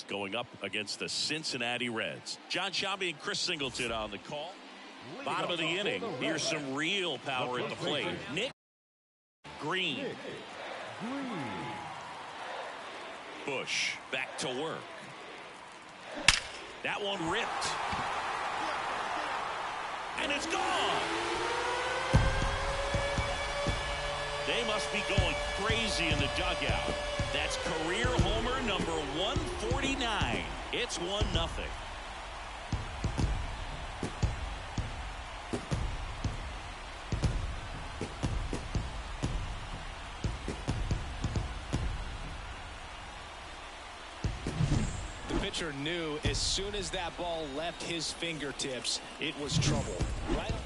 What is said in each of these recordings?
going up against the Cincinnati Reds. John Shelby and Chris Singleton on the call. Bottom of the inning. Here's some real power at the plate. Nick Greene. Bush back to work. That one ripped. And it's gone. They must be going crazy in the dugout. That's career homer number 149. It's 1-0. Pitcher knew as soon as that ball left his fingertips, it was trouble. Right on.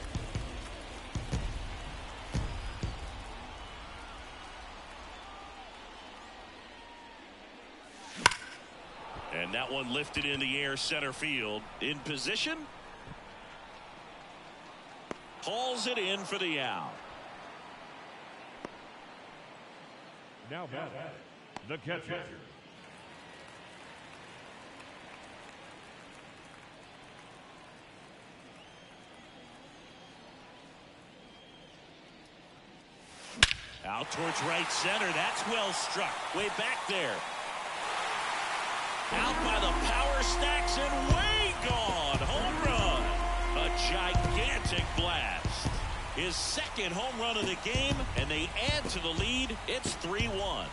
And that one lifted in the air, center field. In position. Hauls it in for the out. Now the catcher. Out towards right center. That's well struck. Way back there. Out by the power stacks and way gone. Home run. A gigantic blast. His second home run of the game, and they add to the lead. It's 3-1.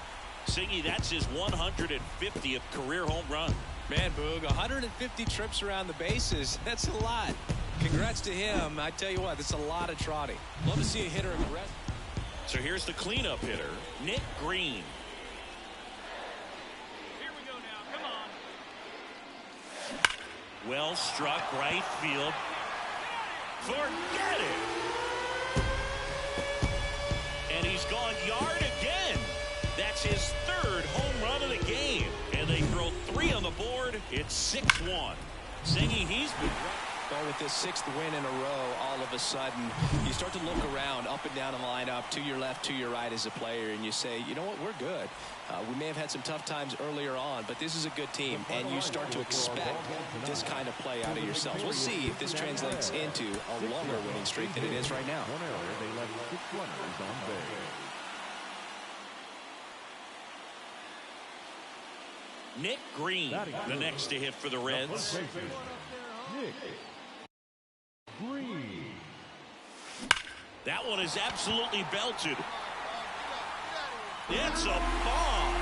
Singy, that's his 150th career home run. Man, Boog, 150 trips around the bases. That's a lot. Congrats to him. I tell you what, that's a lot of trotting. Love to see a hitter aggressive. So here's the cleanup hitter, Nick Greene. Here we go now. Come on. Well struck, right field. Forget it. And he's gone yard again. That's his third home run of the game. And they throw 3 on the board. It's 6-1. Singy, he's been... Well, with this 6th win in a row, all of a sudden, you start to look around, up and down the lineup, to your left, to your right as a player, and you say, you know what, we're good. We may have had some tough times earlier on, but this is a good team, and you start to expect this kind of play out of yourselves. We'll see if this translates into a longer winning streak than it is right now. One error, they left 6 runners on base. Nick Greene, the next to hit for the Reds. Nick Greene. That one is absolutely belted. It's a bomb.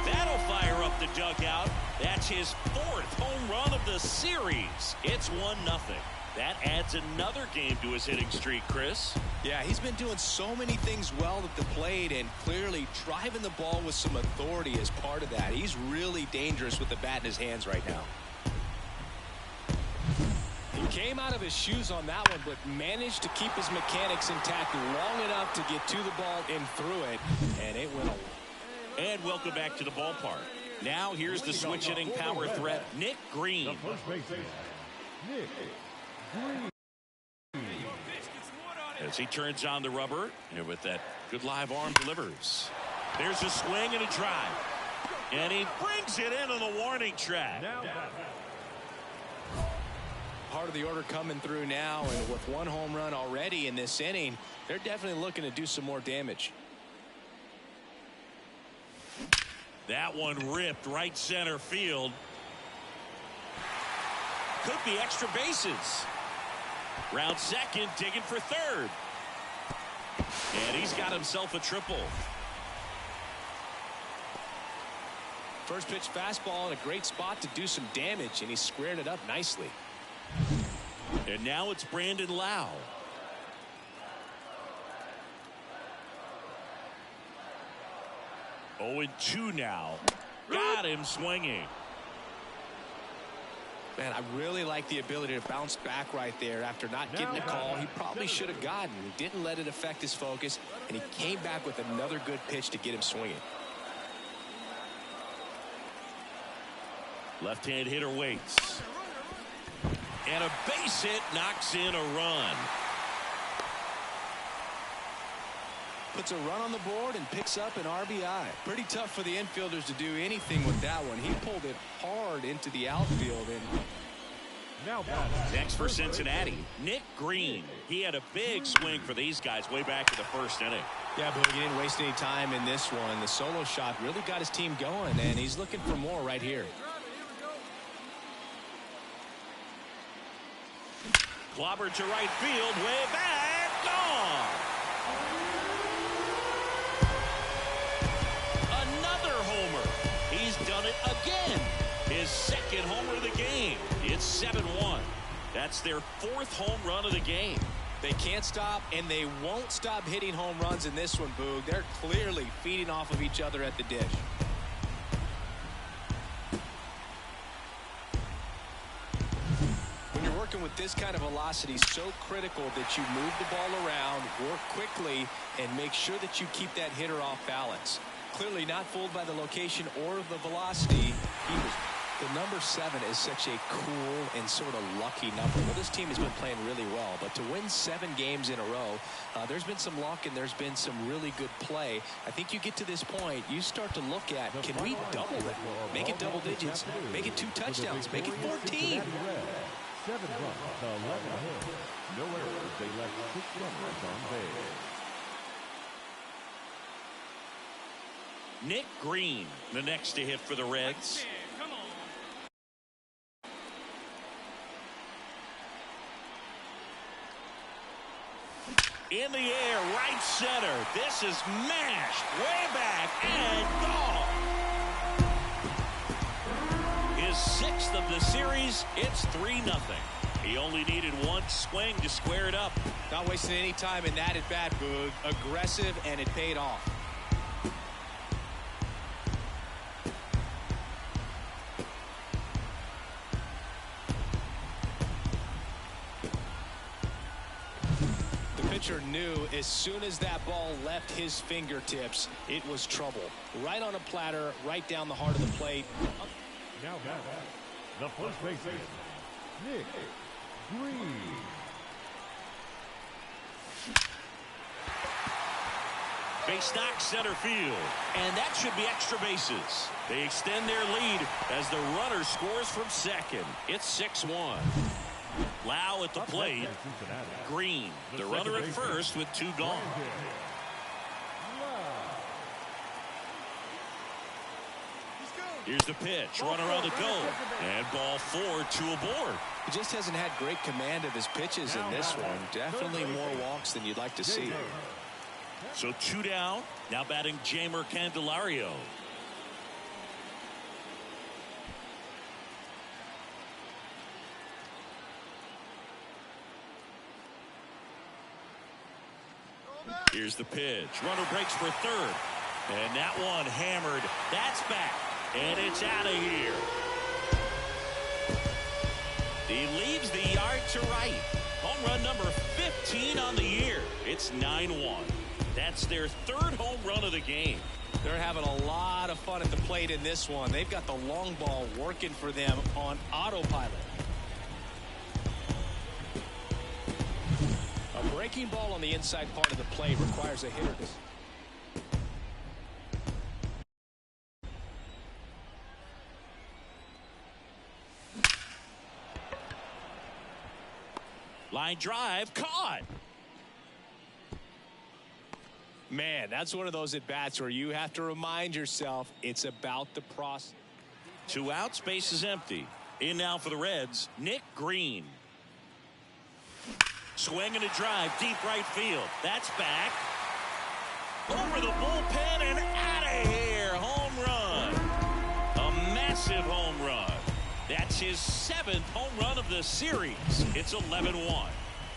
That'll fire up the dugout. That's his 4th home run of the series. It's 1-0. That adds another game to his hitting streak, Chris. Yeah, he's been doing so many things well at the plate and clearly driving the ball with some authority as part of that. He's really dangerous with the bat in his hands right now. He came out of his shoes on that one, but managed to keep his mechanics intact long enough to get to the ball and through it, and it went away. And welcome back to the ballpark. Now here's the switch hitting power threat, Nick Greene. The first baseman, Nick Greene. As he turns on the rubber, and with that good live arm delivers. There's a swing and a drive. And he brings it into the warning track. Part of the order coming through now, and with 1 home run already in this inning, they're definitely looking to do some more damage. That one ripped right center field. Could be extra bases. Round second, digging for third. And he's got himself a triple. First pitch fastball in a great spot to do some damage, and he squared it up nicely. And now it's Brandon Lau. Oh, 0-2 now. Got him swinging. Man, I really like the ability to bounce back right there after not getting a call he probably should have gotten. He didn't let it affect his focus, and he came back with another good pitch to get him swinging. Left-hand hitter waits. And a base hit knocks in a run. puts a run on the board and picks up an RBI. Pretty tough for the infielders to do anything with that one. He pulled it hard into the outfield. And next for Cincinnati, Nick Greene. He had a big swing for these guys way back in the first inning. Yeah, but he didn't waste any time in this one. The solo shot really got his team going, and he's looking for more right here. Clobbered to right field, way back, gone. Another homer. He's done it again. His second homer of the game. It's 7-1. That's their fourth home run of the game. They can't stop, and they won't stop hitting home runs in this one, Boog. They're clearly feeding off of each other at the dish. When you're working with this kind of velocity, so critical that you move the ball around, work quickly, and make sure that you keep that hitter off balance. Clearly not fooled by the location or the velocity. The number 7 is such a cool and sort of lucky number. Well, this team has been playing really well, but to win 7 games in a row, there's been some luck and there's been some really good play. I think you get to this point, you start to look at, can we double it? Make it double digits. Make it 2 touchdowns. Make it 14. 7 runs to 11 hits. No errors. They left 6 runners on base. Nick Greene, the next to hit for the Reds. In the air, right center. This is mashed way back and gone. His 6th of the series. It's 3-0. He only needed one swing to square it up. Not wasting any time in that at bat, Boog. Aggressive, and it paid off. Knew as soon as that ball left his fingertips, it was trouble. Right on a platter, right down the heart of the plate. Now the first baseman, Nick Greene. Base knock center field, and that should be extra bases. They extend their lead as the runner scores from second. It's 6-1. Lau at the plate. Greene, the runner at first with 2 gone. Here's the pitch. Runner on the go. And ball 4, 2 aboard. He just hasn't had great command of his pitches in this one. Definitely more walks than you'd like to see. So 2 down. Now batting Jamer Candelario. Here's the pitch. Runner breaks for third. And that one hammered. That's back. And it's out of here. He leaves the yard to right. Home run number 15 on the year. It's 9-1. That's their 3rd home run of the game. They're having a lot of fun at the plate in this one. They've got the long ball working for them on autopilot. A breaking ball on the inside part of the plate requires a hitter to... Line drive, caught. Man, that's one of those at-bats where you have to remind yourself it's about the process. 2 outs, base is empty. In now for the Reds, Nick Greene. Swing and a drive, deep right field. That's back. Over the bullpen and out of here. Home run. A massive home run. That's his 7th home run of the series. It's 11-1.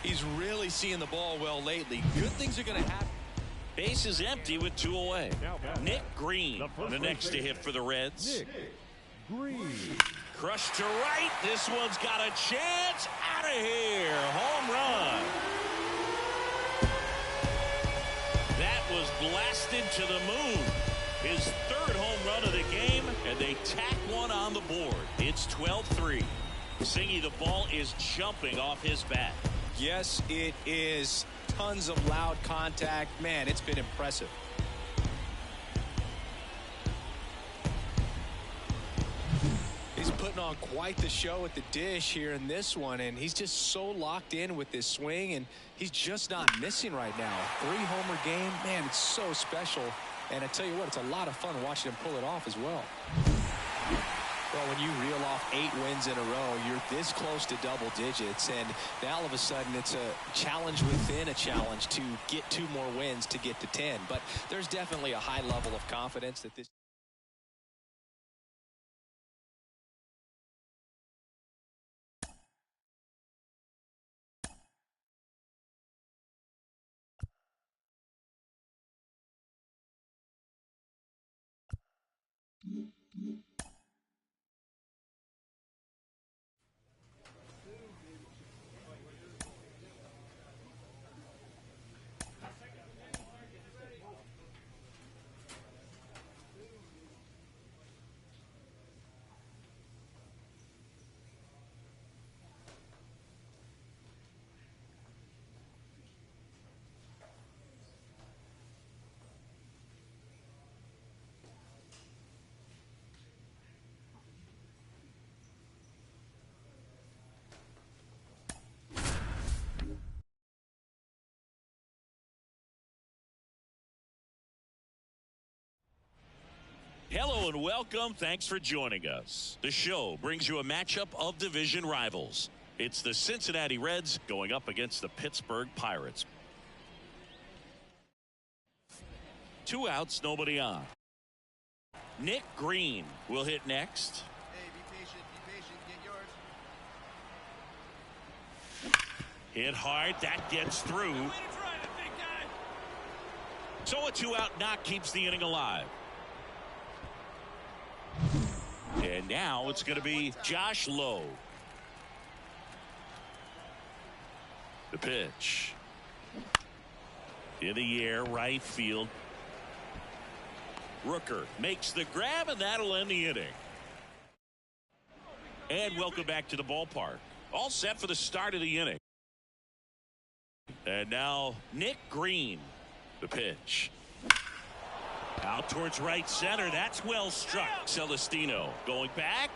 He's really seeing the ball well lately. Good things are going to happen. Base is empty with 2 away. Nick Greene, the next to hit for the Reds. Nick Greene. Crushed to right. This one's got a chance. Out of here. Home run. That was blasted to the moon. His 3rd home run of the game, and they tack one on the board. It's 12-3. Singy, the ball is jumping off his bat. Yes, it is. tons of loud contact. Man, it's been impressive. He's putting on quite the show at the dish here in this one, and he's just so locked in with this swing, and he's just not missing right now. 3-homer game, man, it's so special. And I tell you what, it's a lot of fun watching him pull it off as well. Well, when you reel off 8 wins in a row, you're this close to double digits, and now all of a sudden it's a challenge within a challenge to get 2 more wins to get to 10. But there's definitely a high level of confidence that this. Hello and welcome. Thanks for joining us. The show brings you a matchup of division rivals. It's the Cincinnati Reds going up against the Pittsburgh Pirates. 2 outs, nobody on. Nick Greene will hit next. Hey, be patient, get yours. Hit hard, that gets through. So a 2-out knock keeps the inning alive. And now it's going to be Josh Lowe. The pitch. In the air, right field. Rooker makes the grab, and that'll end the inning. And welcome back to the ballpark. All set for the start of the inning. And now Nick Greene. The pitch. Out towards right center. That's well struck. Celestino going back.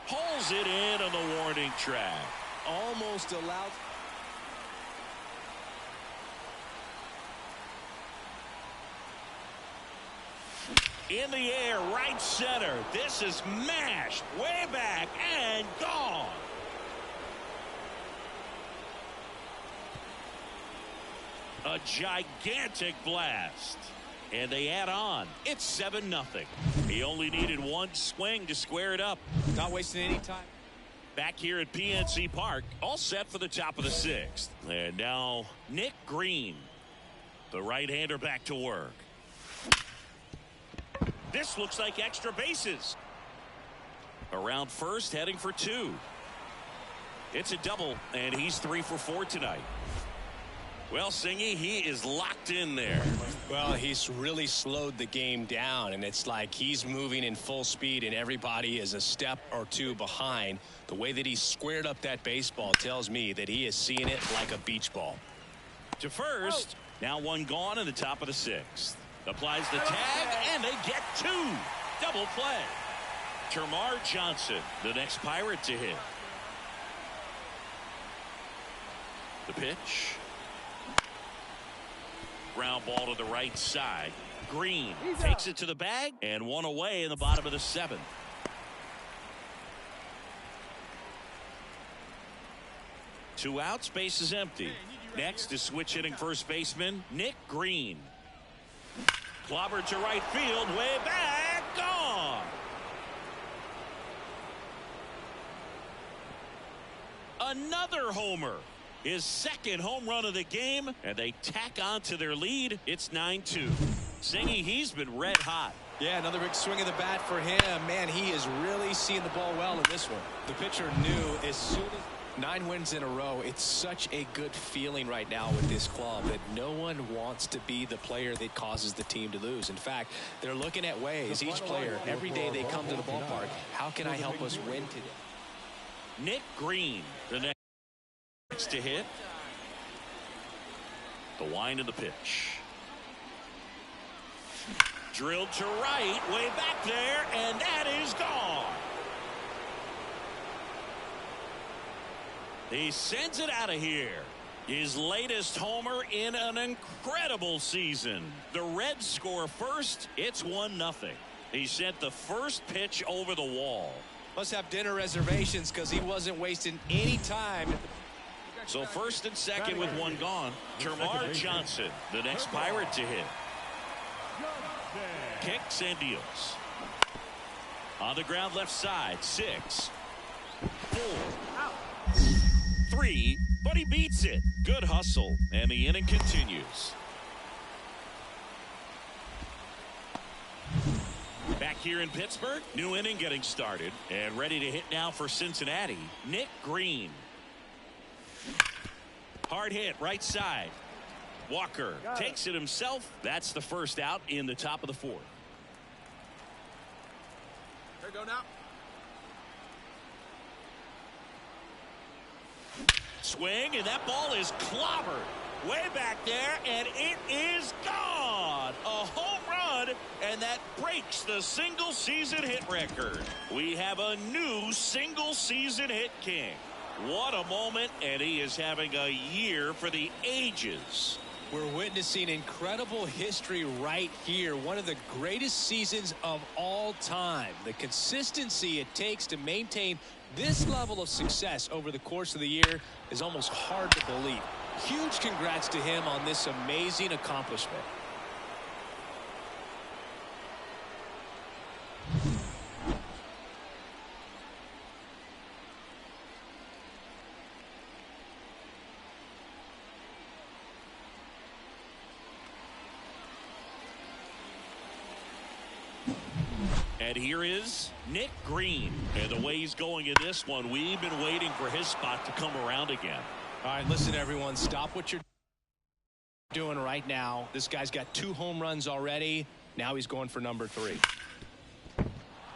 Pulls it in on the warning track. Almost allowed. In the air, right center. This is mashed way back and gone. A gigantic blast. And they add on. It's 7-0. He only needed 1 swing to square it up. Not wasting any time. Back here at PNC Park, all set for the top of the 6th. And now Nick Greene, the right-hander, back to work. This looks like extra bases. Around first, heading for 2. It's a double, and he's 3 for 4 tonight. Well, Singy, he is locked in there. Well, he's really slowed the game down, and it's like he's moving in full speed, and everybody is a step or 2 behind. The way that he squared up that baseball tells me that he is seeing it like a beach ball. To first, now 1 gone in the top of the 6th. Applies the tag, and they get 2. Double play. Termarr Johnson, the next Pirate to hit. The pitch. Ground ball to the right side. Greene takes it to the bag, and 1 away in the bottom of the 7th. Two outs, base is empty. Next is switch hitting first baseman Nick Greene. Clobbered to right field, way back, gone. Another homer. His 2nd home run of the game, and they tack on to their lead. It's 9-2. Singy, he's been red hot. Yeah, another big swing of the bat for him. Man, he is really seeing the ball well in this one. The pitcher knew as soon as 9 wins in a row, it's such a good feeling right now with this club that no one wants to be the player that causes the team to lose. In fact, they're looking at ways, each player, every day they come to the ballpark, how can I help us win today? Nick Greene, the next to hit. The wind of the pitch. Drilled to right, way back there, and that is gone. He sends it out of here. His latest homer in an incredible season. The Reds score first. It's 1-0. He sent the first pitch over the wall. Must have dinner reservations because he wasn't wasting any time. So first and second with one gone. Termarr Johnson, the next Pirate to hit. Kicks and deals. On the ground left side. 6, 4, 3, but he beats it. Good hustle, and the inning continues. Back here in Pittsburgh, new inning getting started, and ready to hit now for Cincinnati, Nick Greene. Hard hit, right side. Walker takes it himself. That's the first out in the top of the 4th. There we go now. Swing, and that ball is clobbered way back there, and it is gone. A home run, and that breaks the single season hit record. We have a new single season hit king. What a moment, and he is having a year for the ages. We're witnessing incredible history right here. One of the greatest seasons of all time. The consistency it takes to maintain this level of success over the course of the year is almost hard to believe. Huge congrats to him on this amazing accomplishment. And here is Nick Greene. And the way he's going in this one, we've been waiting for his spot to come around again. All right, listen, everyone, stop what you're doing right now. This guy's got 2 home runs already. Now he's going for number 3.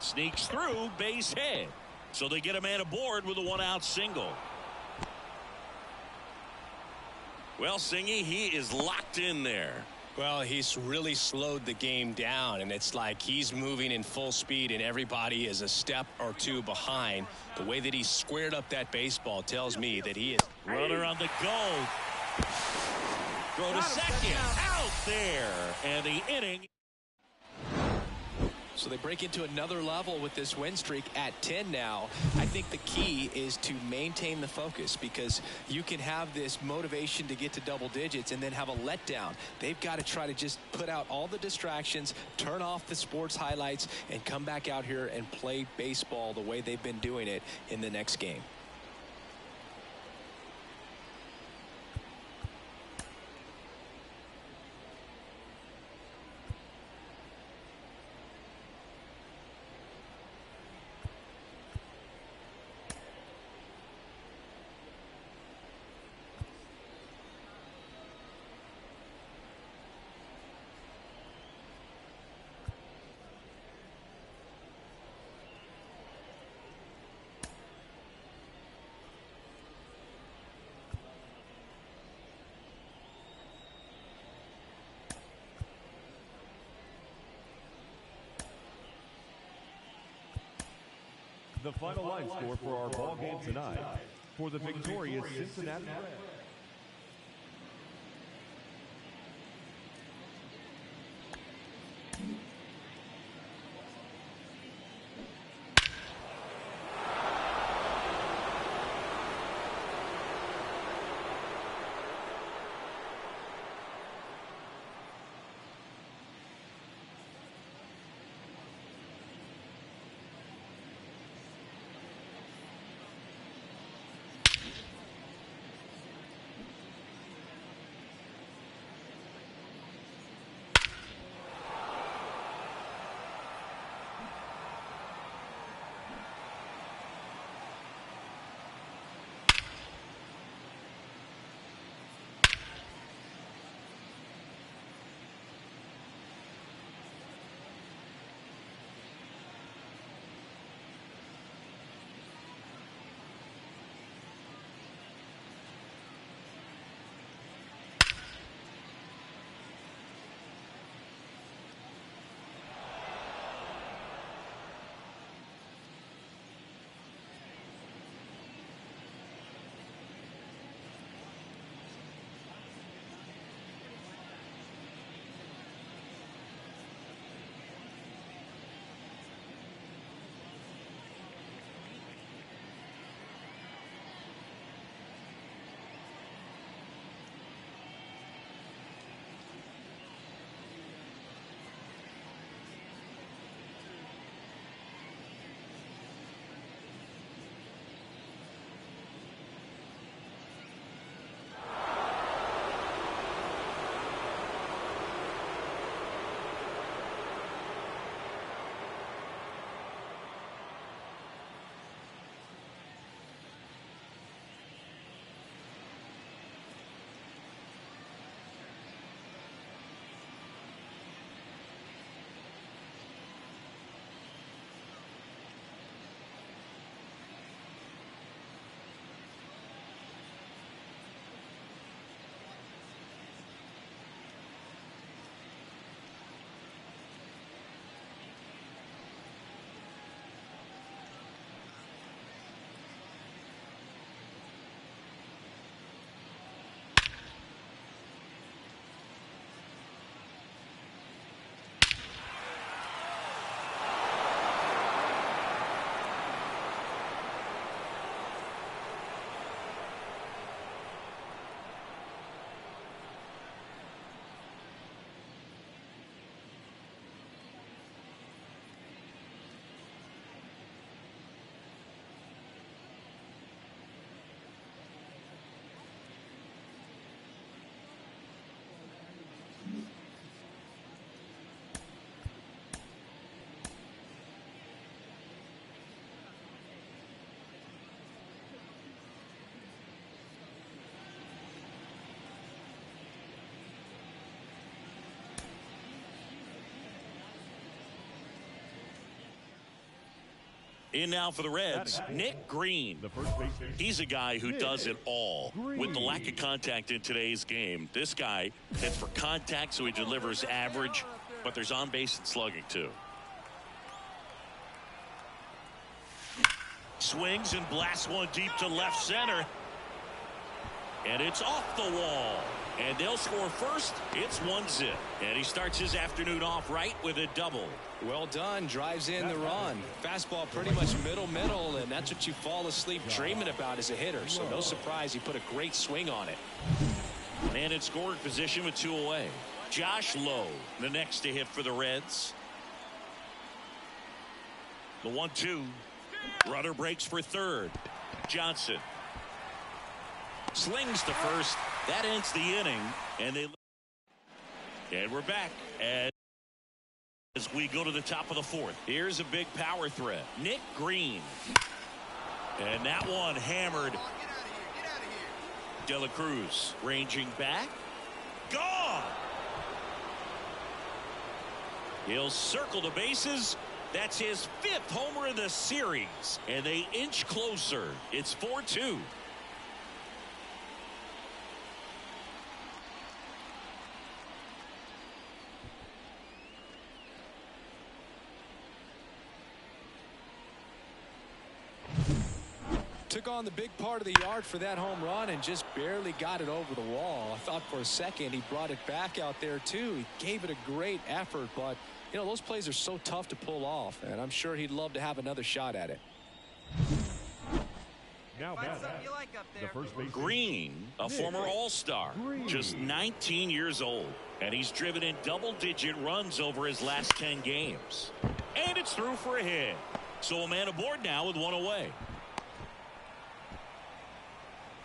Sneaks through, base hit. So they get a man aboard with a 1-out single. Well, Singy, he is locked in there. Well, he's really slowed the game down, and it's like he's moving in full speed, and everybody is a step or 2 behind. The way that he squared up that baseball tells me that he is. Runner on the go. Throw to second. Out there. And the inning. So they break into another level with this win streak at 10 now. I think the key is to maintain the focus, because you can have this motivation to get to double digits and then have a letdown. They've got to try to just put out all the distractions, turn off the sports highlights, and come back out here and play baseball the way they've been doing it in the next game. The final line score for our ball game tonight. For the victorious Cincinnati Reds, In now for the Reds, Nick Greene. The first baseman. He's a guy who does it all. With the lack of contact in today's game, this guy hits for contact, so he delivers average, but there's on base and slugging too. Swings and blasts one deep to left center. And it's off the wall. And they'll score first. It's 1-0. And he starts his afternoon off right with a double. Well done. Drives in the run. Fastball pretty much middle, and that's what you fall asleep dreaming about as a hitter. So no surprise he put a great swing on it. Man in scoring position with 2 away. Josh Lowe, the next to hit for the Reds. The 1-2. Runner breaks for third. Johnson slings to first. That ends the inning, and we're back as we go to the top of the fourth. Here's a big power threat. Nick Greene. And that one hammered. Get out of here. De La Cruz ranging back. Gone. He'll circle the bases. That's his 5th homer of the series. And they inch closer. It's 4-2. Took on the big part of the yard for that home run and just barely got it over the wall. I thought for a second he brought it back out there too. He gave it a great effort, but you know, those plays are so tough to pull off, and I'm sure he'd love to have another shot at it. Now Find batting. something you like up The there. first baseman. Greene, a former All-Star, just 19 years old, and he's driven in double-digit runs over his last 10 games. And it's through for a hit. So a man aboard now with 1 away.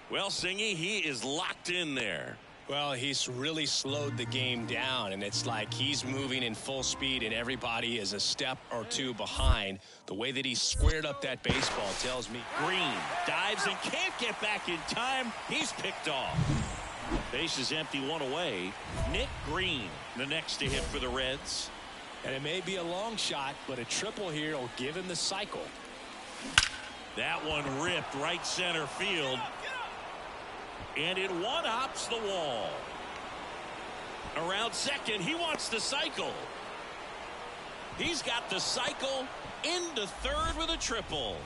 Well, Singy, he is locked in there. Well, he's really slowed the game down, and it's like he's moving in full speed and everybody is a step or 2 behind. The way that he squared up that baseball tells me. Greene dives and can't get back in time. He's picked off. Base is empty, 1 away. Nick Greene, the next to hit for the Reds. And it may be a long shot, but a triple here will give him the cycle. That one ripped right center field. And it one-hops the wall. Around second, he wants the cycle. He's got the cycle into third with a triple.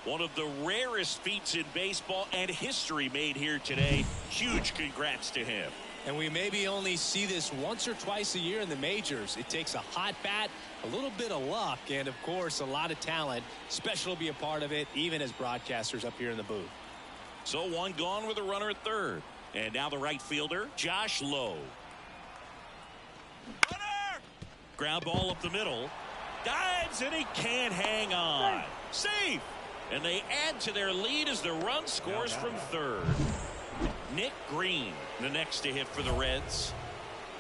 One of the rarest feats in baseball and history made here today. Huge congrats to him. And we maybe only see this once or twice a year in the majors. It takes a hot bat, a little bit of luck, and of course a lot of talent. Special to be a part of it, even as broadcasters up here in the booth. So 1 gone with a runner at third. And now the right fielder, Josh Lowe. Runner! Ground ball up the middle. Dives and he can't hang on. Safe. And they add to their lead as the run scores from third. Nick Greene, the next to hit for the Reds.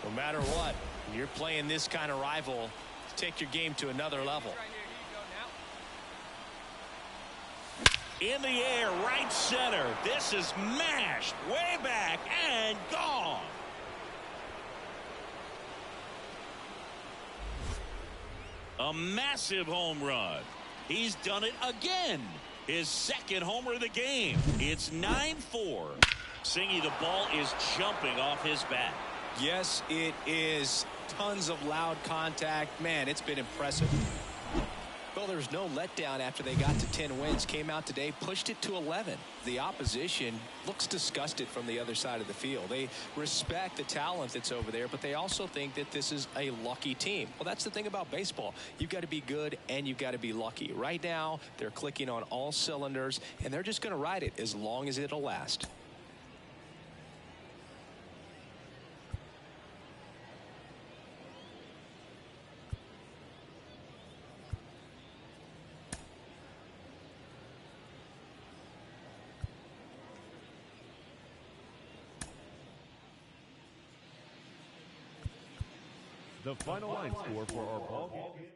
No matter what, when you're playing this kind of rival, take your game to another level. Right here, here you go now. In the air, right center. This is mashed way back and gone. A massive home run. He's done it again. His 2nd homer of the game. It's 9-4. Singy, the ball is jumping off his bat. Yes, it is. Tons of loud contact. Man, it's been impressive. Well, there's no letdown after they got to 10 wins. Came out today, pushed it to 11. The opposition looks disgusted from the other side of the field. They respect the talent that's over there, but they also think that this is a lucky team. Well, that's the thing about baseball. You've got to be good and you've got to be lucky. Right now, they're clicking on all cylinders, and they're just going to ride it as long as it'll last. The final line score for our ball game.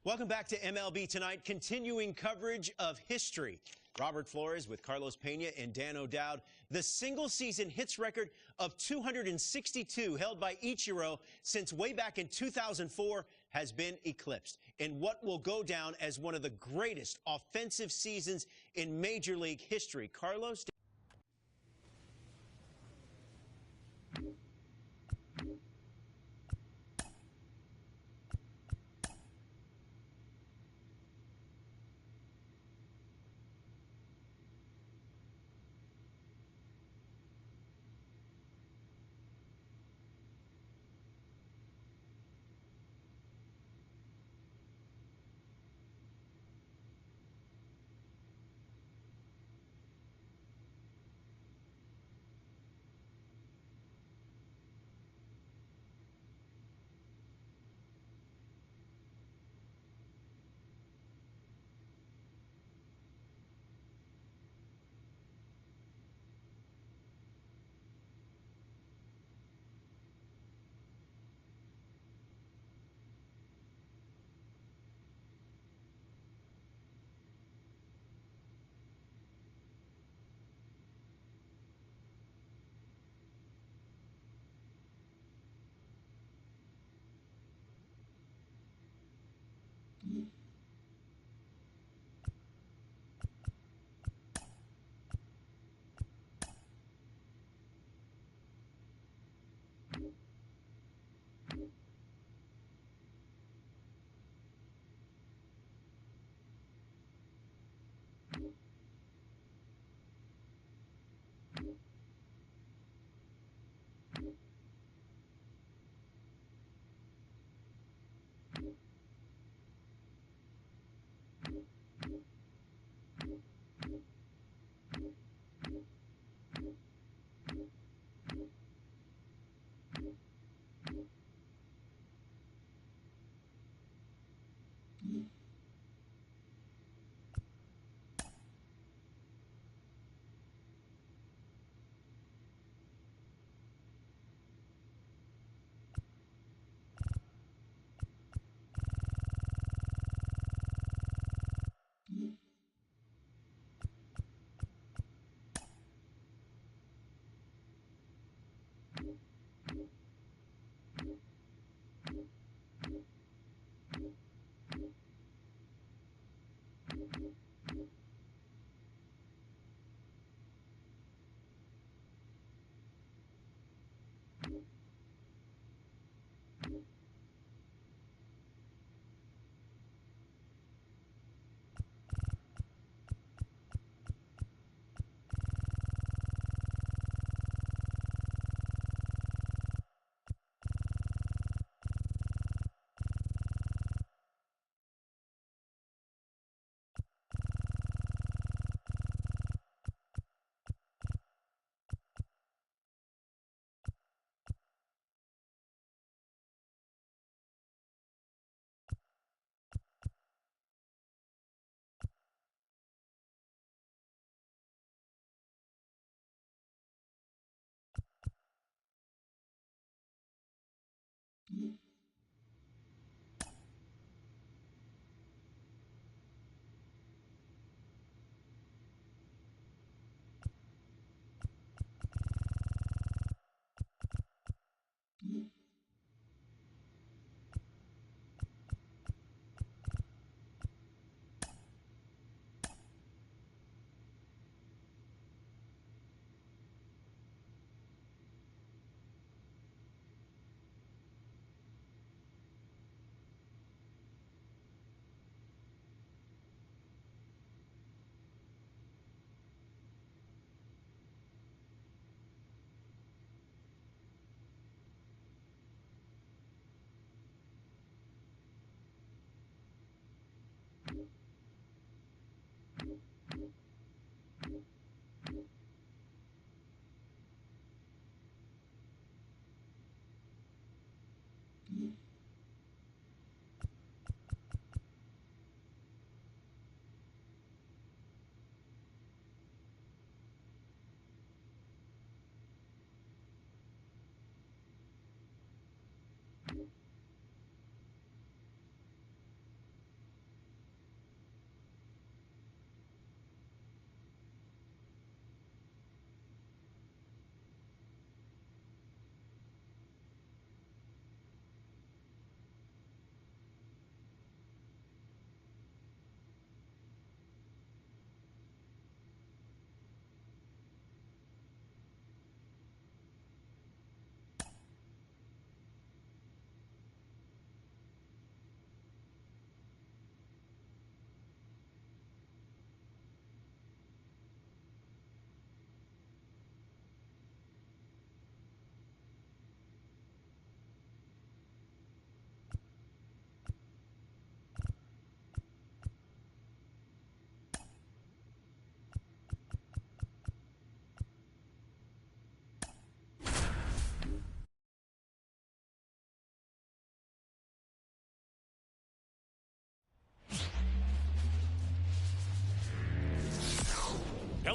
Welcome back to MLB Tonight, continuing coverage of history. Robert Flores with Carlos Pena and Dan O'Dowd. The single-season hits record of 262 held by Ichiro since way back in 2004 has been eclipsed in what will go down as one of the greatest offensive seasons in Major League history. Carlos?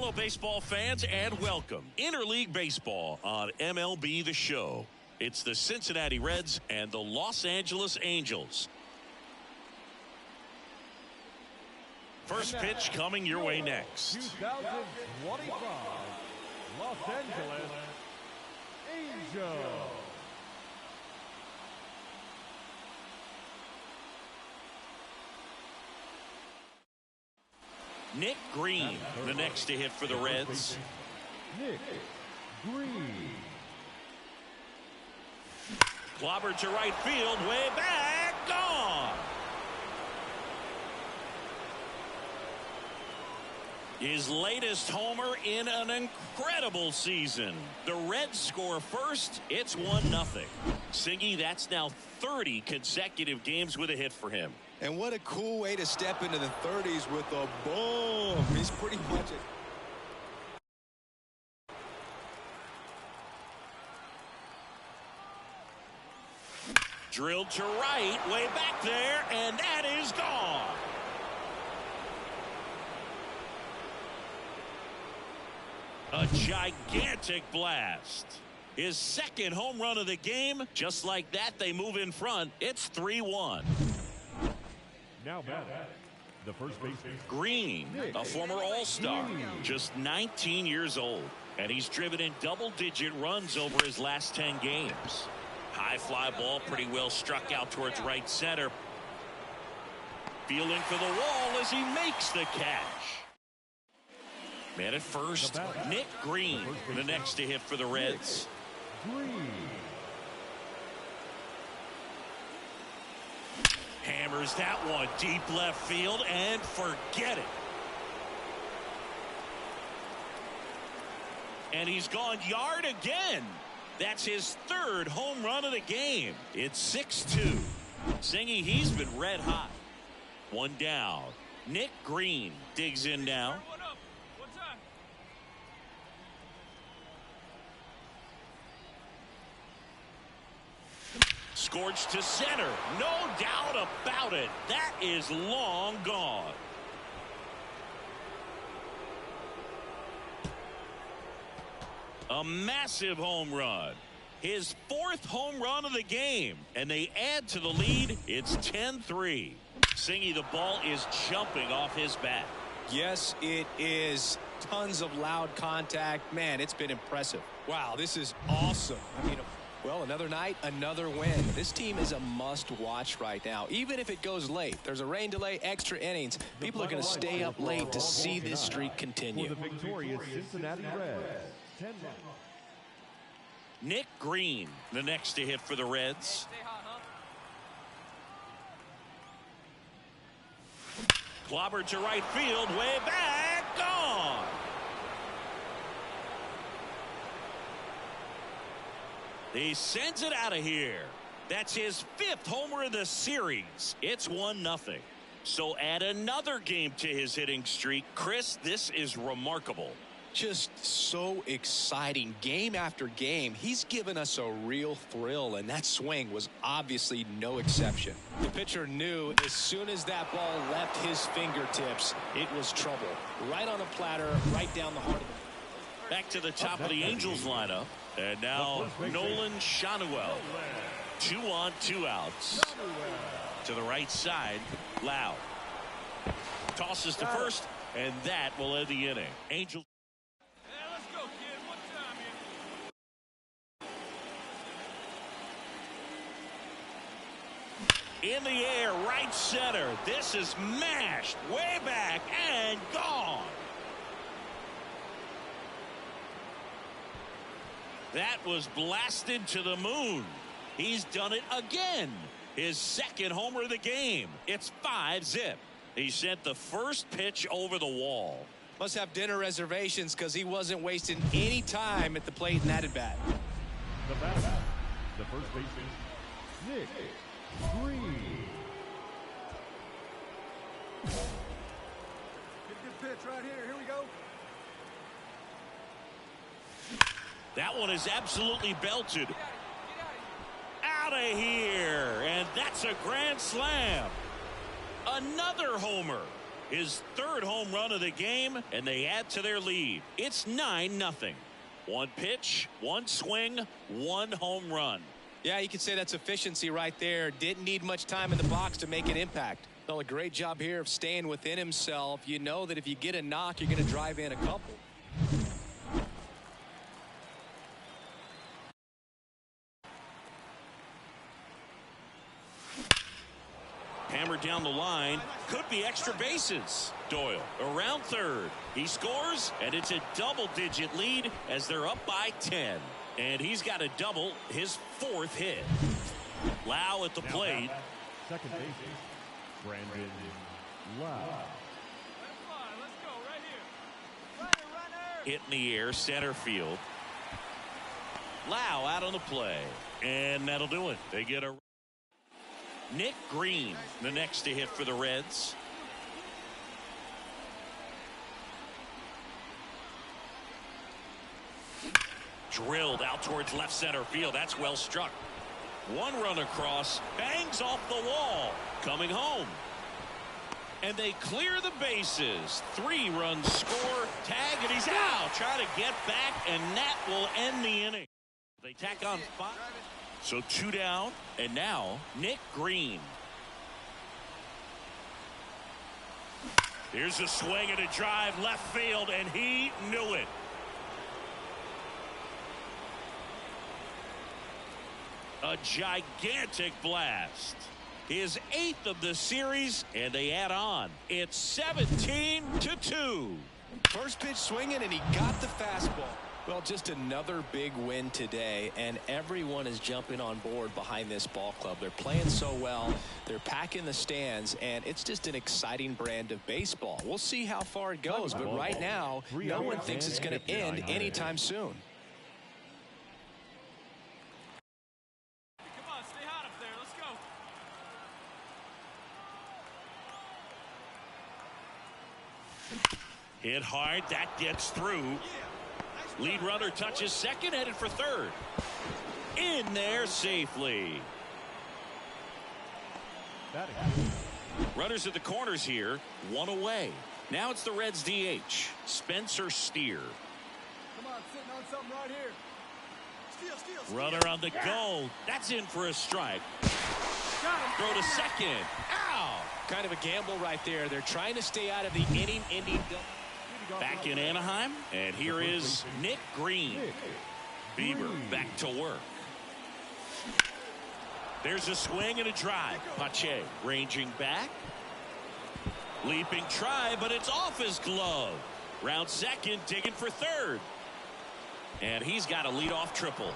Hello, baseball fans, and welcome. Interleague Baseball on MLB The Show. It's the Cincinnati Reds and the Los Angeles Angels. First pitch coming your way next. 2025 Los Angeles Angels. Nick Greene, the next to hit for the Reds. Nick Greene. Clobbered to right field, way back, gone. His latest homer in an incredible season. The Reds score first. It's 1-0. Singy, that's now 30 consecutive games with a hit for him. And what a cool way to step into the 30s with a boom. He's pretty much drilled to right, way back there, and that is gone. A gigantic blast. His second home run of the game. Just like that, they move in front. It's 3-1. Now batting, the first baseman, Greene, a former All-Star, just 19 years old, and he's driven in double-digit runs over his last 10 games. High fly ball, pretty well struck out towards right center. Fielding for the wall as he makes the catch. Man at first, Nick Greene, the next to hit for the Reds. Greene. Hammers that one deep left field and forget it. And he's gone yard again. That's his third home run of the game. It's 6-2. Singy, he's been red hot. One down. Nick Greene digs in now. Scorched to center. No doubt about it. That is long gone. A massive home run. His fourth home run of the game. And they add to the lead. It's 10-3. Singy, the ball is jumping off his bat. Yes, it is. Tons of loud contact. Man, it's been impressive. Wow, this is awesome. I mean, well, another night, another win. This team is a must-watch right now. Even if it goes late, there's a rain delay, extra innings. People are going to stay up late to see this streak continue. For the victorious Cincinnati Reds, 10 runs. Nick Greene, the next to hit for the Reds. Clobbered to right field, way back, gone. He sends it out of here. That's his fifth homer of the series. It's 1-0. So add another game to his hitting streak. Chris, this is remarkable. Just so exciting. Game after game, he's given us a real thrill, and that swing was obviously no exception. The pitcher knew as soon as that ball left his fingertips, it was trouble. Right on a platter, right down the heart of it. Back to the top of the Angels lineup. And now Nolan Shanuel. 2 on, 2 outs. To the right side, Lau. Tosses to first, and that will end the inning. Angels. Let's go, kid. One time here. In the air, right center. This is mashed way back and gone. That was blasted to the moon. He's done it again. His second homer of the game. It's 5-zip. He sent the first pitch over the wall. Must have dinner reservations because he wasn't wasting any time at the plate in that at bat. The batter, the first baseman, Nick Greene. Good pitch right here. Here we go. That one is absolutely belted. Out of here. And that's a grand slam. Another homer. his third home run of the game, and they add to their lead. It's 9-0. One pitch, one swing, one home run. Yeah, you could say that's efficiency right there. Didn't need much time in the box to make an impact. Well, a great job here of staying within himself. You know that if you get a knock, you're going to drive in a couple. Hammered down the line. Could be extra bases. Doyle around third. He scores, and it's a double-digit lead as they're up by 10. And he's got a double, his fourth hit. Lau at the plate. Second baseman, Brandon Lau. Let's go, right here. Runner. Hit in the air, center field. Lau out on the play. And that'll do it. They get a... Nick Greene, the next to hit for the Reds. Drilled out towards left center field. That's well struck. One run across, bangs off the wall, coming home. And they clear the bases. 3 runs score, tag, and he's out. Try to get back, and that will end the inning. They tack on 5. So 2 down, and now Nick Greene. Here's a swing and a drive left field, and he knew it. A gigantic blast. His 8th of the series, and they add on. It's 17-2. First pitch swinging, and he got the fastball. Well, just another big win today, and everyone is jumping on board behind this ball club. They're playing so well. They're packing the stands, and it's just an exciting brand of baseball. We'll see how far it goes, but right now, no one thinks it's going to end anytime soon. Come on, stay hot up there. Let's go. Hit hard, that gets through. Lead runner touches second, headed for third. In there safely. Runners at the corners here, 1 away. Now it's the Reds DH, Spencer Steer. Come on, sitting on something right here. Steal. Runner on the go. That's in for a strike. Throw to second. Ow! Kind of a gamble right there. They're trying to stay out of the inning. Back in Anaheim, and here is Nick Greene. Bieber back to work. There's a swing and a drive. Pache ranging back. Leaping try, but it's off his glove. Round second, digging for third. And he's got a leadoff triple.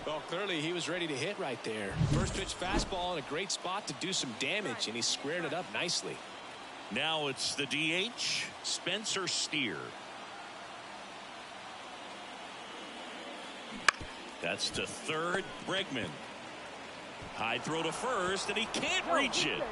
Well, clearly he was ready to hit right there. First pitch fastball in a great spot to do some damage, and he squared it up nicely. Now it's the DH, Spencer Steer. That's to third, Bregman. High throw to first, and he can't reach it.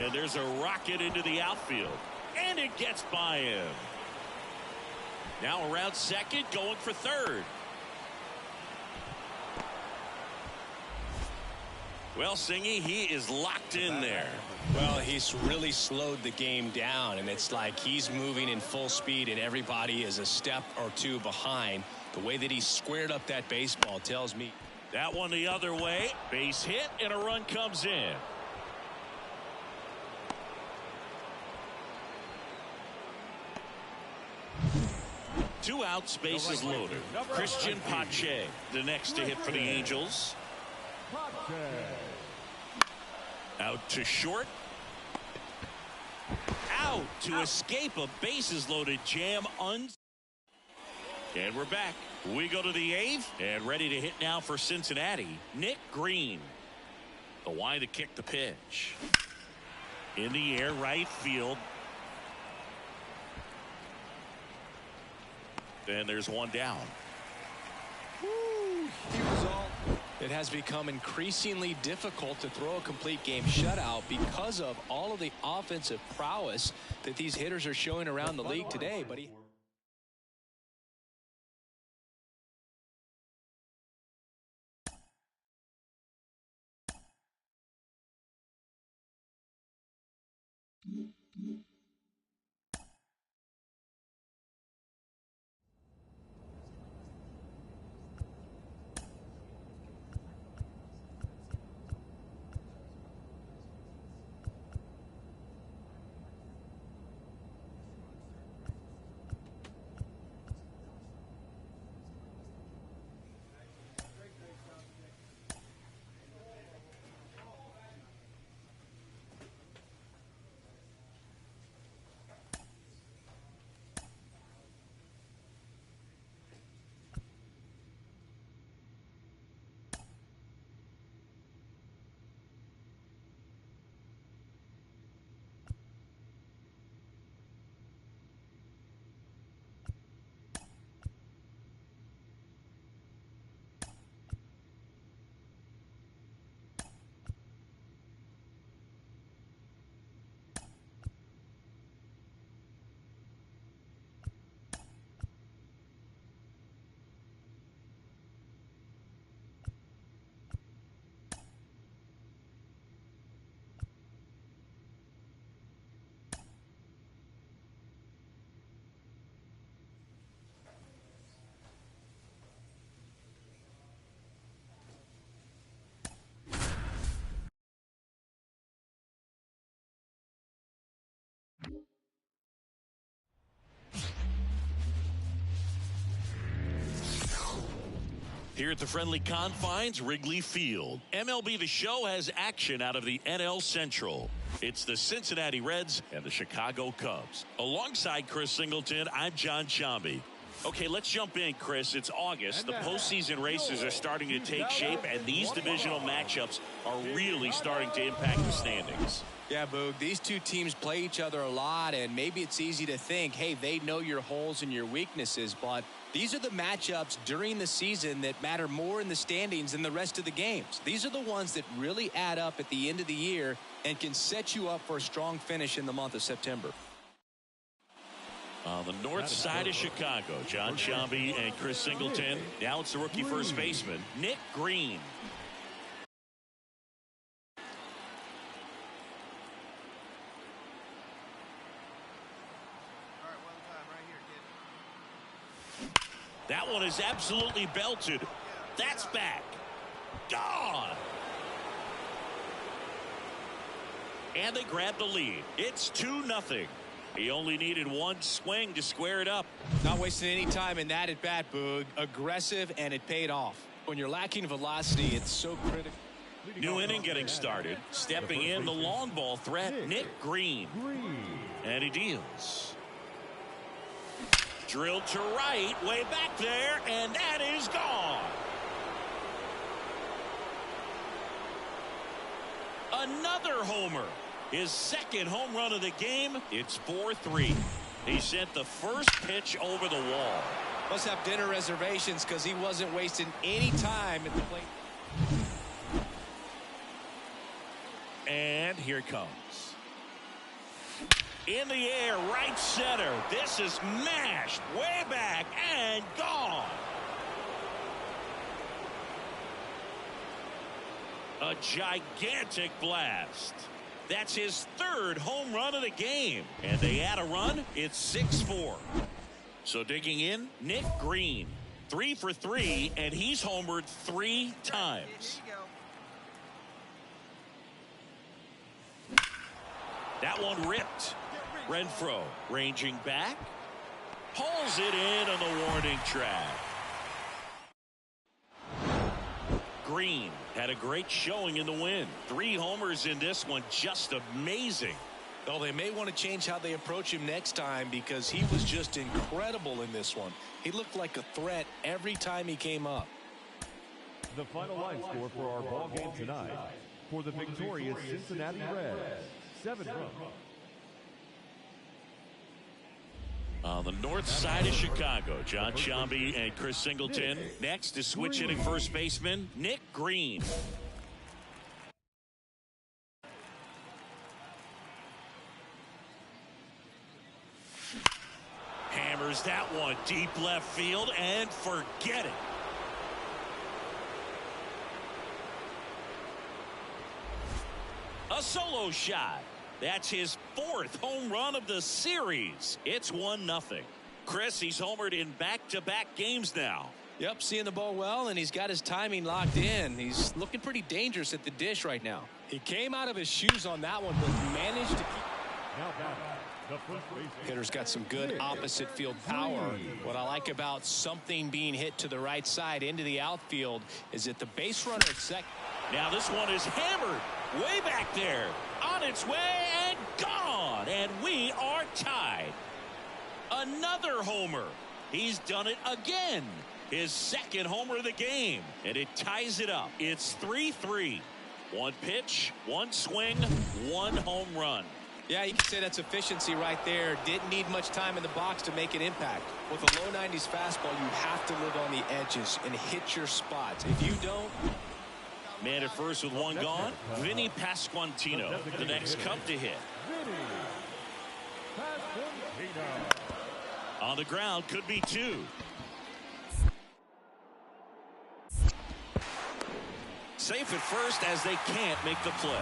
And there's a rocket into the outfield. And it gets by him. Now around second, going for third. Well, Singy, he is locked in there. Well, he's really slowed the game down, and it's like he's moving in full speed, and everybody is a step or two behind. The way that he squared up that baseball tells me. That one the other way. Base hit, and a run comes in. Two outs, bases loaded. Christian Pache, the next to hit for the Angels. Out to short. Out to escape a bases loaded jam. And we're back. We go to the 8th, and ready to hit now for Cincinnati, Nick Greene. The wide to kick the pitch. In the air, right field. Then there's one down. Woo, he was all It has become increasingly difficult to throw a complete game shutout because of all of the offensive prowess that these hitters are showing around the league today. But Here at the friendly confines, Wrigley Field. MLB The Show has action out of the NL Central. It's the Cincinnati Reds and the Chicago Cubs. Alongside Chris Singleton, I'm John Shambi. Okay, let's jump in, Chris. It's August. The postseason races are starting to take shape, and these divisional matchups are really starting to impact the standings. yeah, Boog, these two teams play each other a lot, and maybe it's easy to think, hey, they know your holes and your weaknesses, but these are the matchups during the season that matter more in the standings than the rest of the games. These are the ones that really add up at the end of the year and can set you up for a strong finish in the month of September. On the north side of Chicago, John Shambi and Chris Singleton. Now it's the rookie first baseman, Nick Greene. That one is absolutely belted. That's back. Gone. And they grab the lead. It's 2-0. He only needed one swing to square it up. Not wasting any time in that at bat, Boog. Aggressive, and it paid off. When you're lacking velocity, it's so critical. New inning getting started. Stepping in, the long ball threat, Nick Greene. And he deals. Drilled to right, way back there, and that is gone. Another homer. His second home run of the game. It's 4-3. He sent the first pitch over the wall. Must have dinner reservations because he wasn't wasting any time at the plate. And here it comes. In the air, right center. This is mashed way back and gone. A gigantic blast. That's his third home run of the game. And they add a run. It's 6-4. So digging in, Nick Greene. 3 for 3, and he's homered 3 times. That one ripped. Renfroe ranging back. Pulls it in on the warning track. Greene had a great showing in the win. 3 homers in this one. Just amazing. Well, they may want to change how they approach him next time because he was just incredible in this one. He looked like a threat every time he came up. The final line score for our ball game tonight. For the victorious Cincinnati Reds, 7 runs. On the north side of Chicago, John Sciambi and Chris Singleton. Next is switch hitting first baseman Nick Greene. Hammers that one deep left field and forget it. A solo shot. That's his 4th home run of the series. It's 1-0. Chris, he's homered in back-to-back games now. Yep, seeing the ball well, and he's got his timing locked in. He's looking pretty dangerous at the dish right now. He came out of his shoes on that one, but managed to keep. Hitter's got some good opposite field power. What I like about something being hit to the right side into the outfield is that the base runner at second. Now this one is hammered way back there. On its way and gone. And we are tied. Another homer. He's done it again. His 2nd homer of the game. And it ties it up. It's 3-3. 1 pitch, 1 swing, 1 home run. Yeah, you can say that's efficiency right there. Didn't need much time in the box to make an impact. With a low 90s fastball, you have to live on the edges and hit your spots. If you don't... Man at first with 1 gone. Vinny Pasquantino, the next cup to hit. On the ground, could be 2. Safe at first as they can't make the play.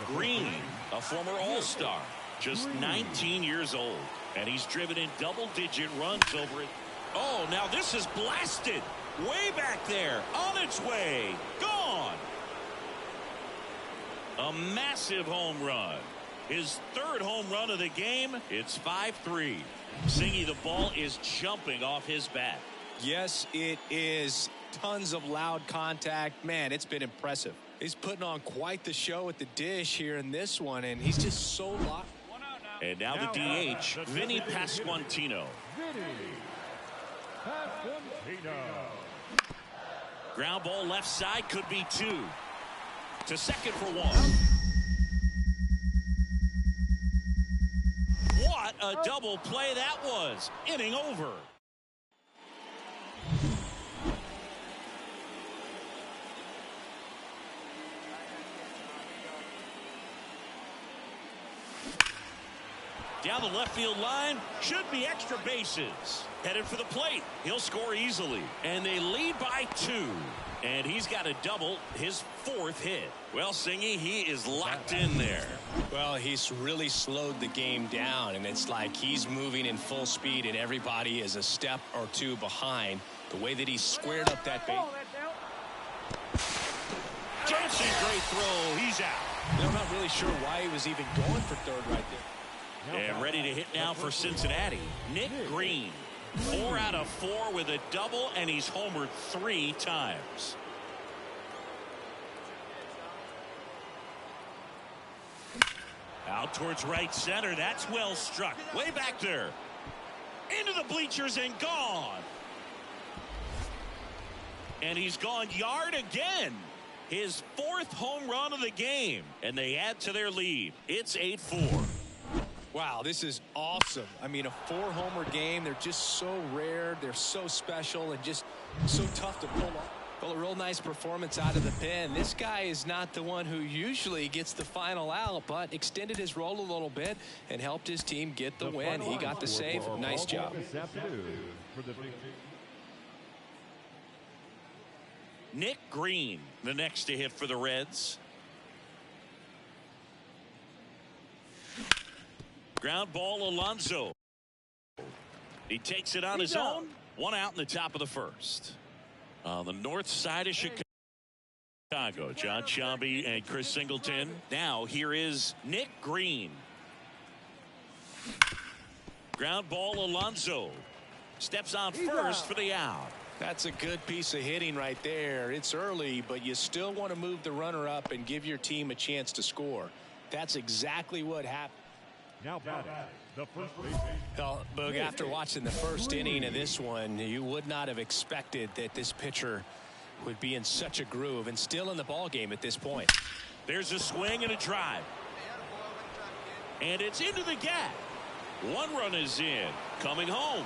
Greene, a former All-Star, just 19 years old, and he's driven in double-digit runs over it. Oh, now this is blasted. Way back there. On its way. Gone. A massive home run. His 3rd home run of the game. It's 5-3. Singy, the ball is jumping off his bat. Yes, it is. Tons of loud contact. Man, it's been impressive. He's putting on quite the show at the dish here in this one, and he's just so locked. And now the DH, Vinny Pasquantino. Ground ball left side, could be 2. To second for 1. What a double play that was. Inning over. Down the left field line, should be extra bases. Headed for the plate. He'll score easily. And they lead by 2. And he's got a double, his 4th hit. Well, Singy, he is locked in there. Well, he's really slowed the game down, and it's like he's moving in full speed, and everybody is a step or 2 behind. The way that he squared up that base. Johnson, great throw. He's out. I'm not really sure why he was even going for 3rd right there. And ready to hit now for Cincinnati, Nick Greene. 4 out of 4 with a double, and he's homered 3 times. Out towards right center. That's well struck. Way back there. Into the bleachers and gone. And he's gone yard again. His 4th home run of the game. And they add to their lead. It's 8-4. Wow, this is awesome. I mean, a 4-homer game. They're just so rare. They're so special and just so tough to pull off. Well, a real nice performance out of the pen. This guy is not the one who usually gets the final out, but extended his role a little bit and helped his team get the win. He got the save. Nice job. Nick Greene, the next to hit for the Reds. Ground ball, Alonso. He takes it on his own. 1 out in the top of the 1st. On the north side of Chicago, John Sciambi and Chris Singleton. Now here is Nick Greene. Ground ball, Alonso. Steps on first for the out. That's a good piece of hitting right there. It's early, but you still want to move the runner up and give your team a chance to score. That's exactly what happened. Now batting, the first baseman. Well, Boog, after watching the first inning of this one, you would not have expected that this pitcher would be in such a groove and still in the ball game at this point. There's a swing and a drive. And it's into the gap. One run is in. Coming home.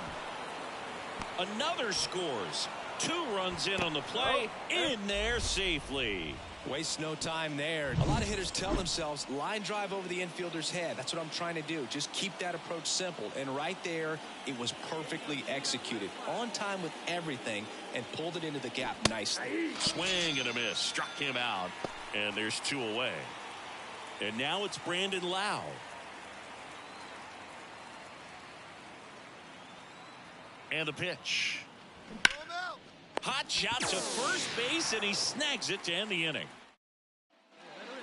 Another scores. 2 runs in on the play. In there safely. Waste no time there. A lot of hitters tell themselves line drive over the infielder's head. That's what I'm trying to do. Just keep that approach simple. And right there, it was perfectly executed. On time with everything and pulled it into the gap nicely. Swing and a miss. Struck him out. And there's 2 away. And now it's Brandon Lau. And the pitch. Hot shot to first base, and he snags it to end the inning.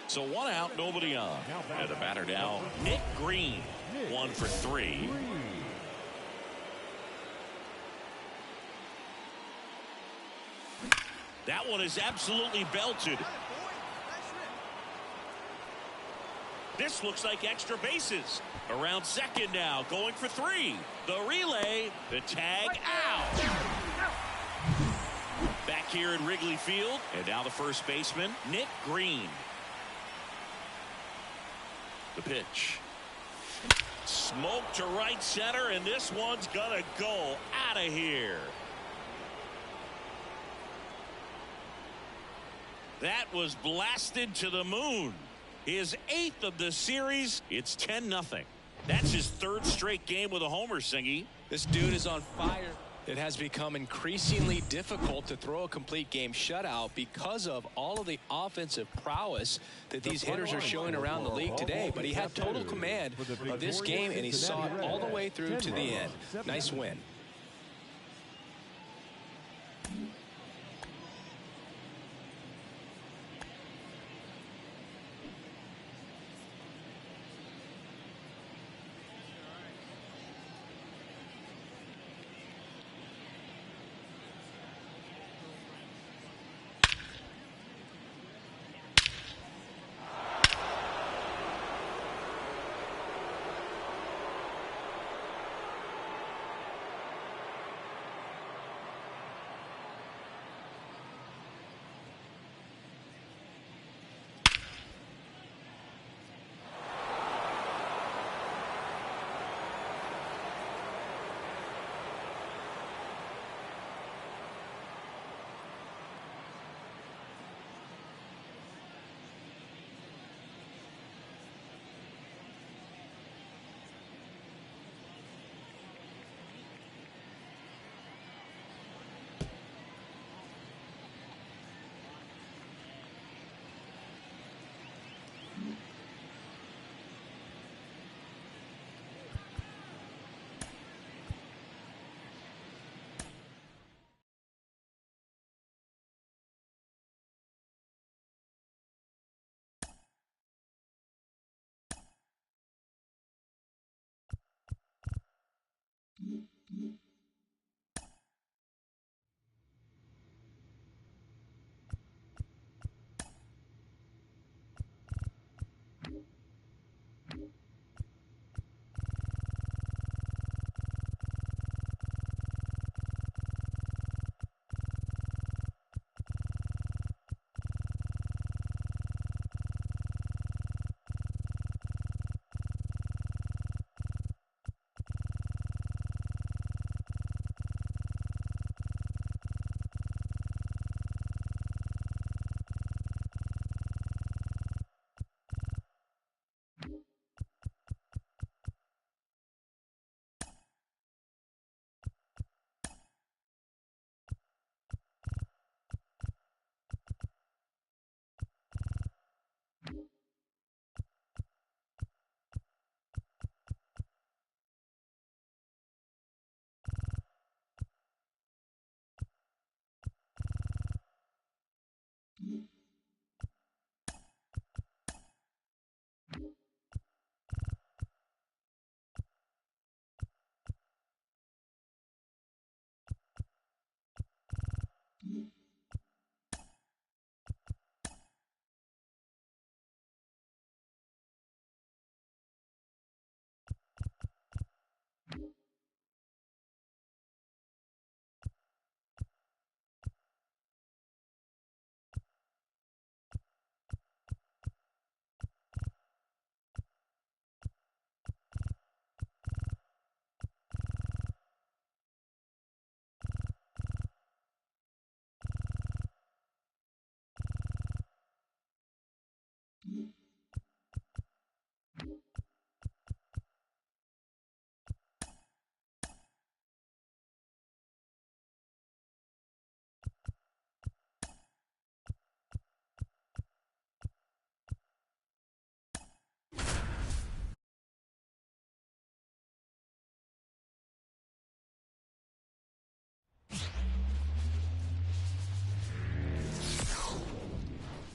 So 1 out, nobody on. And the batter now, Nick Greene. 1 for 3. That one is absolutely belted. This looks like extra bases. Around second now, going for 3. The relay, the tag out. Back here at Wrigley Field, and now the first baseman, Nick Greene. The pitch. Smoke to right center, and this one's gonna go out of here. That was blasted to the moon. His 8th of the series. It's 10-0. That's his 3rd straight game with a homer, Singy. This dude is on fire. It has become increasingly difficult to throw a complete game shutout because of all of the offensive prowess that these hitters are showing around the league today. But he had total command of this game, and he saw it all the way through to the end. Nice win.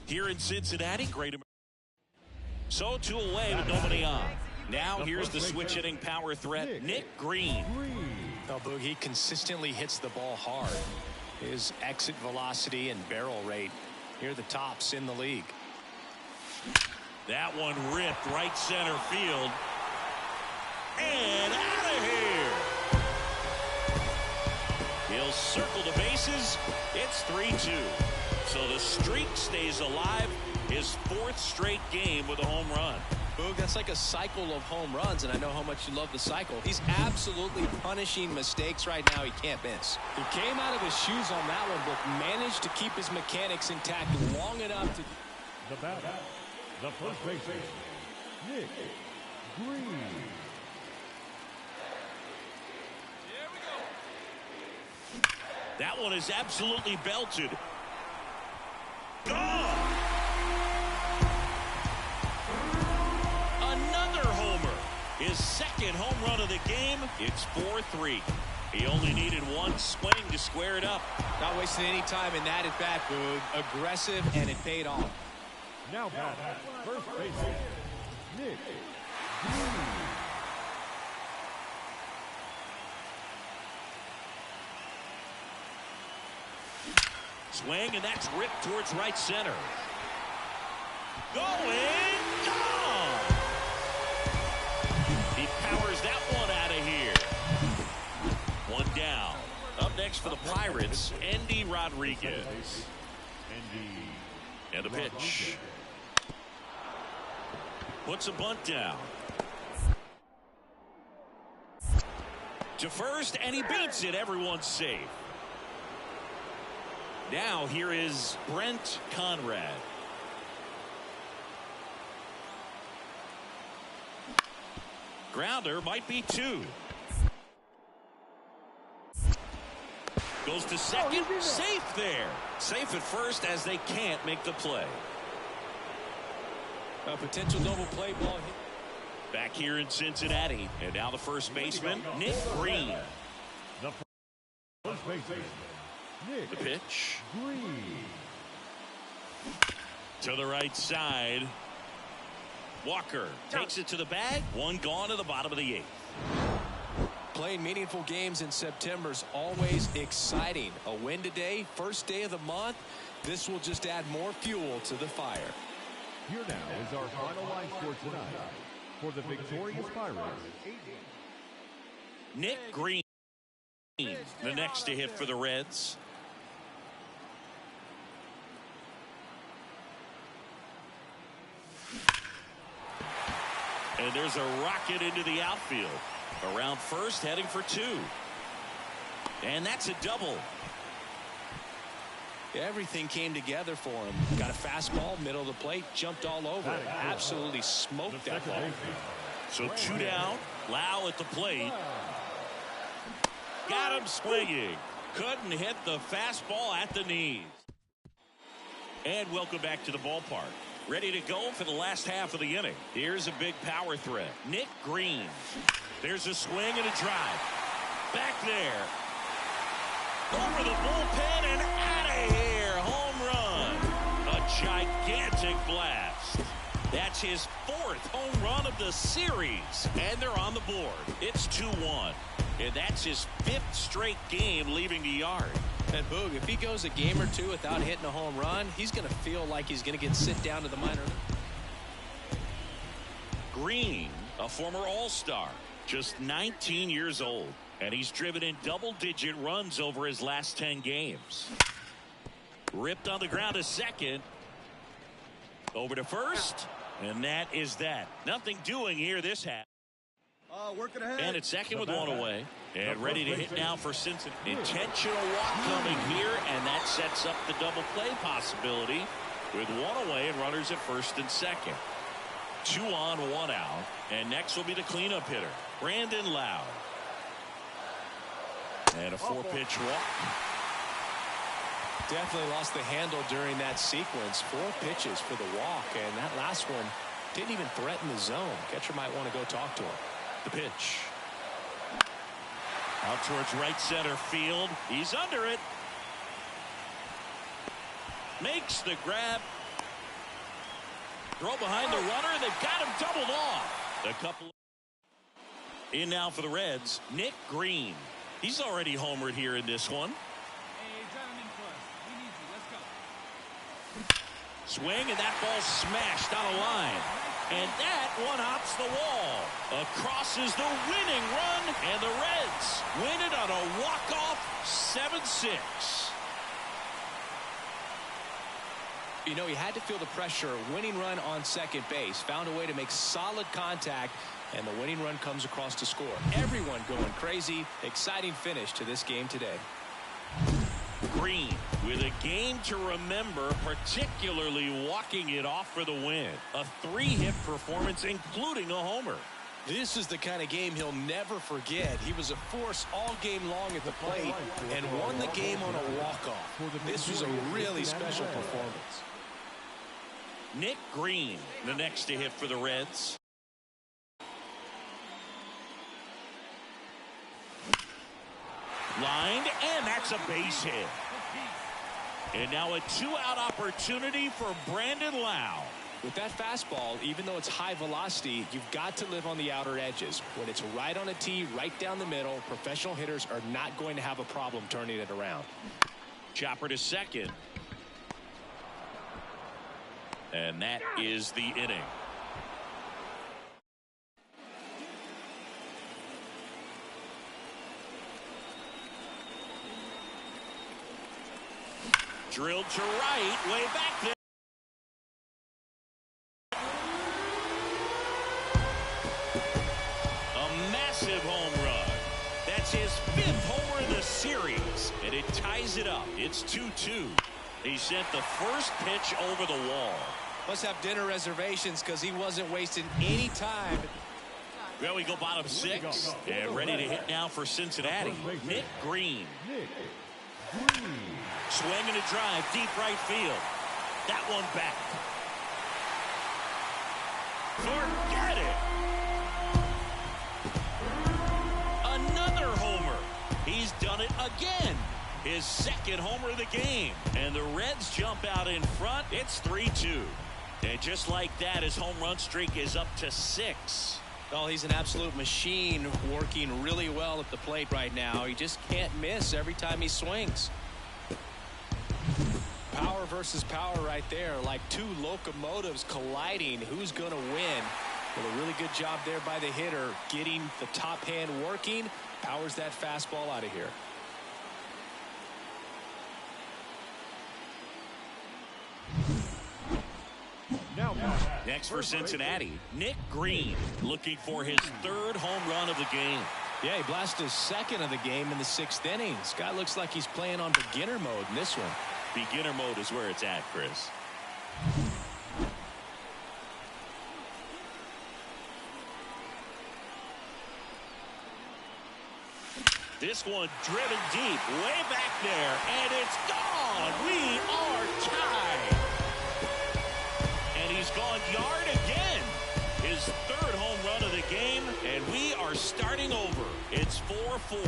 Here in Cincinnati, great. So 2 away with nobody on. Now here's the switch hitting power threat, Nick Greene. Oh, Boog, he consistently hits the ball hard. His exit velocity and barrel rate near the tops in the league. That one ripped right center field. And out of here. He'll circle the bases. It's 3-2. So the streak stays alive. His 4th straight game with a home run. Boog, that's like a cycle of home runs, and I know how much you love the cycle. He's absolutely punishing mistakes right now he can't miss. He came out of his shoes on that one, but managed to keep his mechanics intact long enough to... The batter, the first baseman, Nick Greene. That one is absolutely belted. Gone! Another homer. His 2nd home run of the game. It's 4-3. He only needed 1 swing to square it up. Not wasting any time in that at bat, Boog. Aggressive, and it paid off. Now batter, first baseman, Nick Greene. Swing, and that's ripped towards right center. Going, gone! He powers that one out of here. 1 down. Up next for the Pirates, Andy Rodriguez. And the pitch. Puts a bunt down. To first, and he beats it. Everyone's safe. Now here is Brent Conrad. Grounder might be 2. Goes to second. Safe there. Safe at first as they can't make the play. A potential double play ball. Back here in Cincinnati. And now the first baseman, Nick Greene. The first baseman, Nick The pitch. Greene. To the right side. Walker takes it to the bag. 1 gone to the bottom of the 8th. Playing meaningful games in September is always exciting. A win today, first day of the month. This will just add more fuel to the fire. Here now is our final line score tonight. For the victorious Pirates, Nick Greene, the next to hit for the Reds. And there's a rocket into the outfield. Around first, heading for 2. And that's a double. Everything came together for him. Got a fastball, middle of the plate, jumped all over it. Absolutely smoked that ball. So 2 down. Lau at the plate. Got him swinging. Couldn't hit the fastball at the knees. And welcome back to the ballpark. Ready to go for the last half of the inning. Here's a big power threat. Nick Greene. There's a swing and a drive. Back there. Over the bullpen and out of here. Home run. A gigantic blast. That's his 4th home run of the series. And they're on the board. It's 2-1. And that's his 5th straight game leaving the yard. And Boog, if he goes a game or 2 without hitting a home run, he's going to feel like he's going to get sit down to the minor league. Greene, a former All-Star, just 19 years old. And he's driven in double-digit runs over his last 10 games. Ripped on the ground to second. Over to first. And that is that. Nothing doing here this half. Working ahead. And at second with 1 away. And ready to hit now for Cincinnati. Intentional walk coming here. And that sets up the double play possibility. With 1 away and runners at first and second. 2 on, 1 out. And next will be the cleanup hitter, Brandon Lau. And a 4-pitch walk. Definitely lost the handle during that sequence. 4 pitches for the walk, and that last one didn't even threaten the zone. Catcher might want to go talk to him. The pitch. Out towards right center field. He's under it. Makes the grab. Throw behind the runner, and they've got him doubled off. A couple in now for the Reds, Nick Greene. He's already homered here in this one. Swing, and that ball smashed on a line. And that one hops the wall. Across is the winning run, and the Reds win it on a walk-off 7-6. You know, he had to feel the pressure. Winning run on second base. Found a way to make solid contact, and the winning run comes across to score. Everyone going crazy. Exciting finish to this game today. Greene with a game to remember, particularly walking it off for the win. A 3-hit performance, including a homer. This is the kind of game he'll never forget. He was a force all game long at the plate and won the game on a walk-off. This was a really special performance. Nick Greene, the next to hit for the Reds. Lined, and that's a base hit. And now a 2-out opportunity for Brandon Lau. With that fastball, even though it's high velocity, you've got to live on the outer edges. When it's right on a tee, right down the middle, professional hitters are not going to have a problem turning it around. Chopper to second. And that is the inning. Drilled to right, way back there. A massive home run. That's his 5th homer in the series, and it ties it up. It's 2-2. He sent the first pitch over the wall. Must have dinner reservations because he wasn't wasting any time. Well, we go bottom 6, and ready to hit now for Cincinnati. Nick Greene. Swing and a drive, deep right field. That one back. Forget it. Another homer. He's done it again. His 2nd homer of the game. And the Reds jump out in front. It's 3-2. And just like that, his home run streak is up to 6. Oh, he's an absolute machine, working really well at the plate right now. He just can't miss every time he swings. Power versus power right there, like 2 locomotives colliding. Who's going to win? Well, a really good job there by the hitter, getting the top hand working. Powers that fastball out of here. Next for Cincinnati, Nick Greene, looking for his 3rd home run of the game. Yeah, he blasted his 2nd of the game in the 6th inning. This guy looks like he's playing on beginner mode in this one. Beginner mode is where it's at, Chris. This one driven deep, way back there, and it's gone. We are tied. And he's gone yard again. His 3rd home run of the game, and we are starting over. It's 4-4.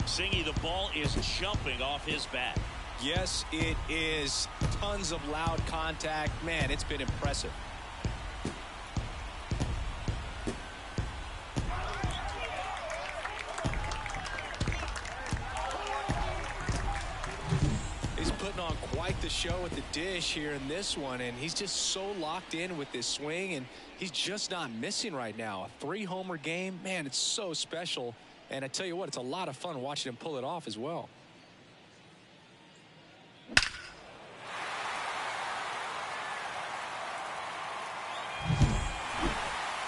Singy, the ball is jumping off his bat. Yes, it is. Tons of loud contact. Man, it's been impressive. He's putting on quite the show at the dish here in this one, and he's just so locked in with this swing, and he's just not missing right now. A 3-homer game, man, it's so special. And I tell you what, it's a lot of fun watching him pull it off as well.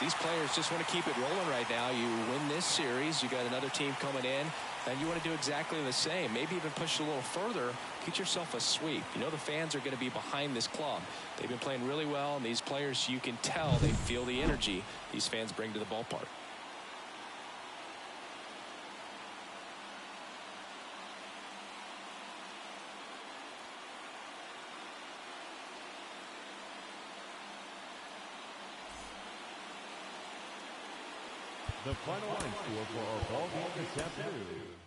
These players just want to keep it rolling right now. You win this series, you got another team coming in, and you want to do exactly the same. Maybe even push it a little further, get yourself a sweep. You know the fans are going to be behind this club. They've been playing really well, and these players, you can tell they feel the energy these fans bring to the ballpark. The final line score for our ball game this afternoon